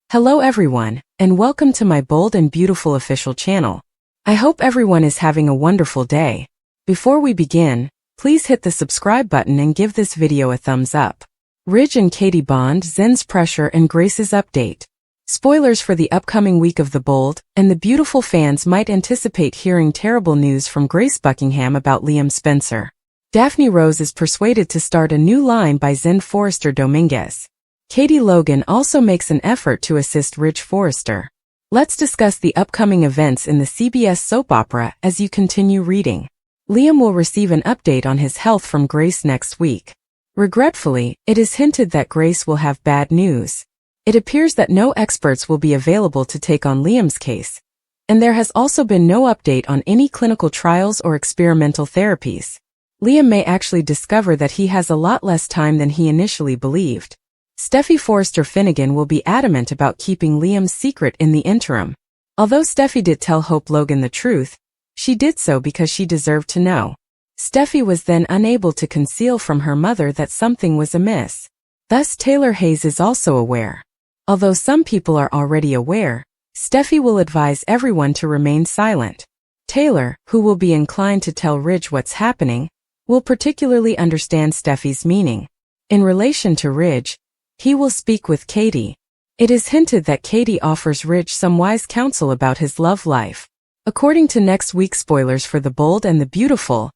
Hello everyone, and welcome to my bold and beautiful official channel. I hope everyone is having a wonderful day. Before we begin, please hit the subscribe button and give this video a thumbs up. Ridge and Katie bond, Zende's pressure and Grace's update. Spoilers for the upcoming week of The Bold and the Beautiful fans might anticipate hearing terrible news from Grace Buckingham about Liam Spencer. Daphne Rose is persuaded to start a new line by Zende Forrester Dominguez. Katie Logan also makes an effort to assist Ridge Forrester. Let's discuss the upcoming events in the CBS soap opera as you continue reading. Liam will receive an update on his health from Grace next week. Regretfully, it is hinted that Grace will have bad news. It appears that no experts will be available to take on Liam's case, and there has also been no update on any clinical trials or experimental therapies. Liam may actually discover that he has a lot less time than he initially believed. Steffy Forrester Finnegan will be adamant about keeping Liam's secret in the interim. Although Steffy did tell Hope Logan the truth, she did so because she deserved to know. Steffy was then unable to conceal from her mother that something was amiss. Thus Taylor Hayes is also aware. Although some people are already aware, Steffy will advise everyone to remain silent. Taylor, who will be inclined to tell Ridge what's happening, will particularly understand Steffy's meaning. In relation to Ridge, he will speak with Katie. It is hinted that Katie offers Ridge some wise counsel about his love life. According to next week's spoilers for The Bold and the Beautiful,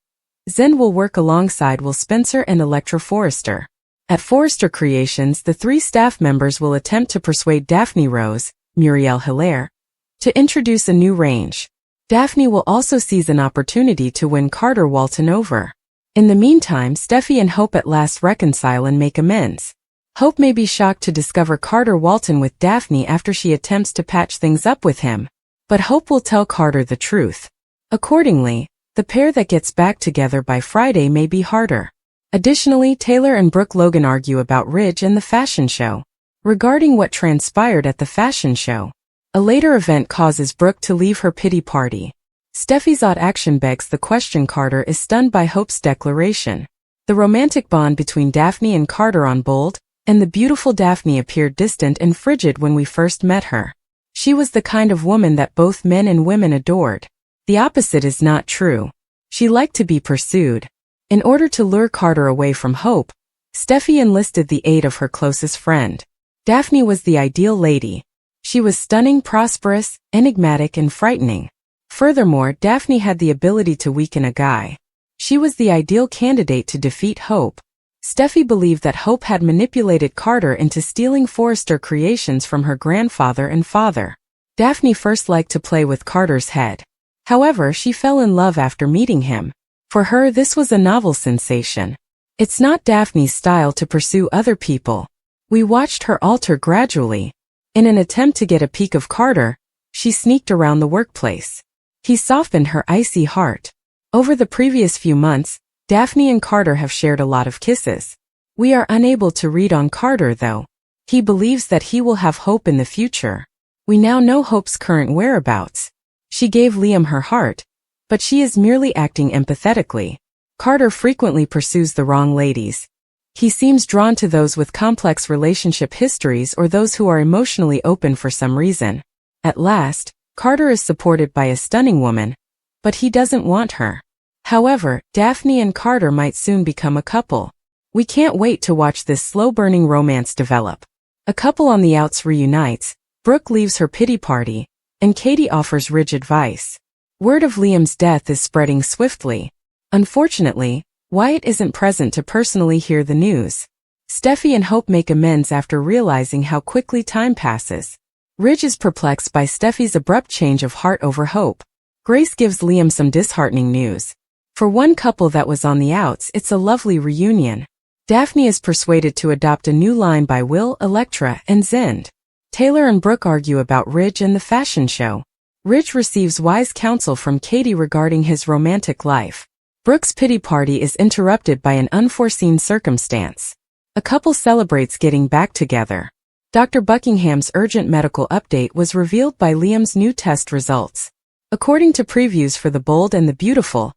Zende will work alongside Will Spencer and Electra Forrester. At Forrester Creations, the three staff members will attempt to persuade Daphne Rose, Muriel Hilaire, to introduce a new range. Daphne will also seize an opportunity to win Carter Walton over. In the meantime, Steffy and Hope at last reconcile and make amends. Hope may be shocked to discover Carter Walton with Daphne after she attempts to patch things up with him, but Hope will tell Carter the truth. Accordingly, the pair that gets back together by Friday may be harder. Additionally, Taylor and Brooke Logan argue about Ridge and the fashion show. Regarding what transpired at the fashion show, a later event causes Brooke to leave her pity party. Steffy's odd action begs the question. Carter is stunned by Hope's declaration. The romantic bond between Daphne and Carter on Bold and the Beautiful Daphne appeared distant and frigid when we first met her. She was the kind of woman that both men and women adored. The opposite is not true. She liked to be pursued. In order to lure Carter away from Hope, Steffy enlisted the aid of her closest friend. Daphne was the ideal lady. She was stunning, prosperous, enigmatic, and frightening. Furthermore, Daphne had the ability to weaken a guy. She was the ideal candidate to defeat Hope. Steffy believed that Hope had manipulated Carter into stealing Forrester Creations from her grandfather and father. Daphne first liked to play with Carter's head. However, she fell in love after meeting him. For her, this was a novel sensation. It's not Daphne's style to pursue other people. We watched her alter gradually. In an attempt to get a peek of Carter, she sneaked around the workplace. He softened her icy heart. Over the previous few months, Daphne and Carter have shared a lot of kisses. We are unable to read on Carter though. He believes that he will have Hope in the future. We now know Hope's current whereabouts. She gave Liam her heart, but she is merely acting empathetically. Carter frequently pursues the wrong ladies. He seems drawn to those with complex relationship histories or those who are emotionally open for some reason. At last, Carter is supported by a stunning woman, but he doesn't want her. However, Daphne and Carter might soon become a couple. We can't wait to watch this slow-burning romance develop. A couple on the outs reunites, Brooke leaves her pity party, and Katie offers Ridge advice. Word of Liam's death is spreading swiftly. Unfortunately, Wyatt isn't present to personally hear the news. Steffy and Hope make amends after realizing how quickly time passes. Ridge is perplexed by Steffy's abrupt change of heart over Hope. Grace gives Liam some disheartening news. For one couple that was on the outs, it's a lovely reunion. Daphne is persuaded to adopt a new line by Will, Electra, and Zende. Taylor and Brooke argue about Ridge and the fashion show. Ridge receives wise counsel from Katie regarding his romantic life. Brooke's pity party is interrupted by an unforeseen circumstance. A couple celebrates getting back together. Dr. Buckingham's urgent medical update was revealed by Liam's new test results. According to previews for The Bold and the Beautiful,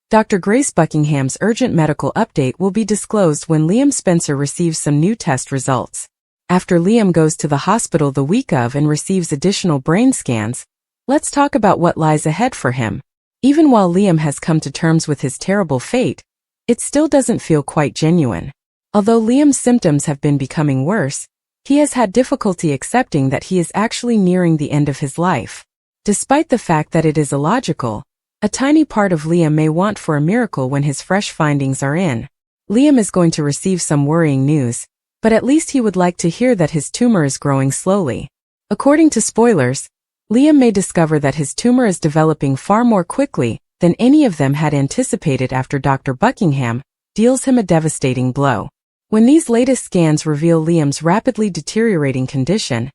Dr. Grace Buckingham's urgent medical update will be disclosed when Liam Spencer receives some new test results. After Liam goes to the hospital the week of and receives additional brain scans, let's talk about what lies ahead for him. Even while Liam has come to terms with his terrible fate, it still doesn't feel quite genuine. Although Liam's symptoms have been becoming worse, he has had difficulty accepting that he is actually nearing the end of his life. Despite the fact that it is illogical, a tiny part of Liam may want for a miracle when his fresh findings are in. Liam is going to receive some worrying news, but at least he would like to hear that his tumor is growing slowly. According to spoilers, Liam may discover that his tumor is developing far more quickly than any of them had anticipated after Dr. Buckingham deals him a devastating blow. When these latest scans reveal Liam's rapidly deteriorating condition,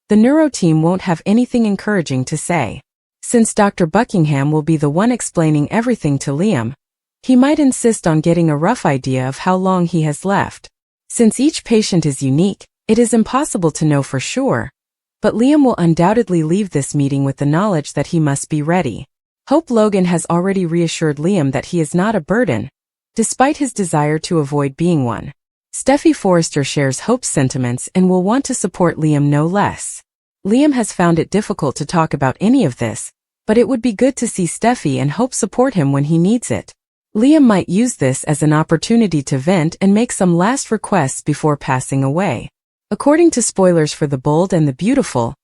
the neuro team won't have anything encouraging to say. Since Dr. Buckingham will be the one explaining everything to Liam, he might insist on getting a rough idea of how long he has left. Since each patient is unique, it is impossible to know for sure, but Liam will undoubtedly leave this meeting with the knowledge that he must be ready. Hope Logan has already reassured Liam that he is not a burden, despite his desire to avoid being one. Steffy Forrester shares Hope's sentiments and will want to support Liam no less. Liam has found it difficult to talk about any of this, but it would be good to see Steffy and Hope support him when he needs it. Liam might use this as an opportunity to vent and make some last requests before passing away. According to spoilers for The Bold and the Beautiful,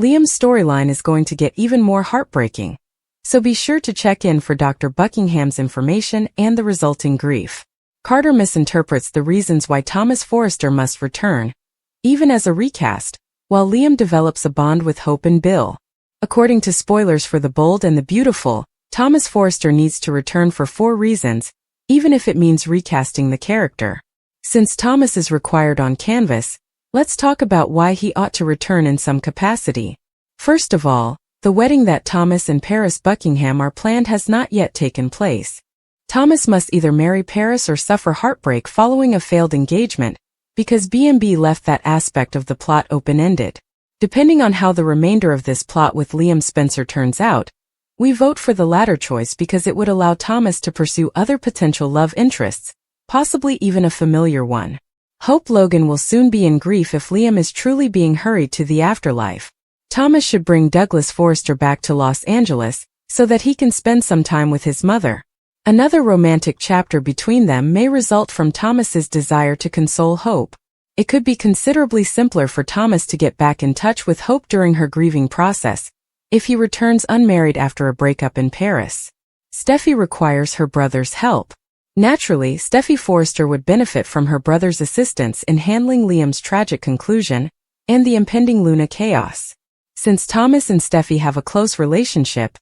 Liam's storyline is going to get even more heartbreaking, so be sure to check in for Dr. Buckingham's information and the resulting grief. Carter misinterprets the reasons why Thomas Forrester must return, even as a recast, while Liam develops a bond with Hope and Bill. According to spoilers for The Bold and the Beautiful, Thomas Forrester needs to return for 4 reasons, even if it means recasting the character. Since Thomas is required on canvas, let's talk about why he ought to return in some capacity. First of all, the wedding that Thomas and Paris Buckingham are planned has not yet taken place. Thomas must either marry Paris or suffer heartbreak following a failed engagement, because B&B left that aspect of the plot open-ended. Depending on how the remainder of this plot with Liam Spencer turns out, we vote for the latter choice because it would allow Thomas to pursue other potential love interests, possibly even a familiar one. Hope Logan will soon be in grief if Liam is truly being hurried to the afterlife. Thomas should bring Douglas Forrester back to Los Angeles so that he can spend some time with his mother. Another romantic chapter between them may result from Thomas's desire to console Hope. It could be considerably simpler for Thomas to get back in touch with Hope during her grieving process, if he returns unmarried after a breakup in Paris. Steffy requires her brother's help. Naturally, Steffy Forrester would benefit from her brother's assistance in handling Liam's tragic conclusion and the impending Luna chaos. Since Thomas and Steffy have a close relationship,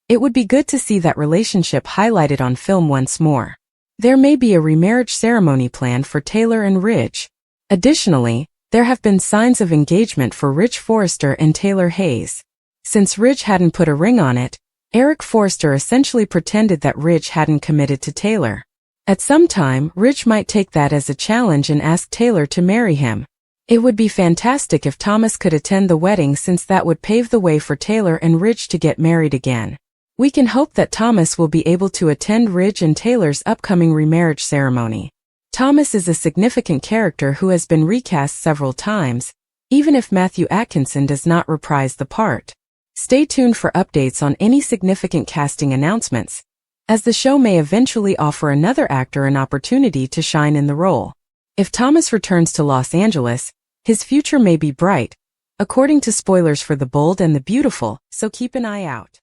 it would be good to see that relationship highlighted on film once more. There may be a remarriage ceremony planned for Taylor and Ridge. Additionally, there have been signs of engagement for Rich Forrester and Taylor Hayes. Since Ridge hadn't put a ring on it, Eric Forrester essentially pretended that Ridge hadn't committed to Taylor. At some time, Ridge might take that as a challenge and ask Taylor to marry him. It would be fantastic if Thomas could attend the wedding, since that would pave the way for Taylor and Ridge to get married again. We can hope that Thomas will be able to attend Ridge and Taylor's upcoming remarriage ceremony. Thomas is a significant character who has been recast several times, even if Matthew Atkinson does not reprise the part. Stay tuned for updates on any significant casting announcements, as the show may eventually offer another actor an opportunity to shine in the role. If Thomas returns to Los Angeles, his future may be bright, according to spoilers for The Bold and the Beautiful, so keep an eye out.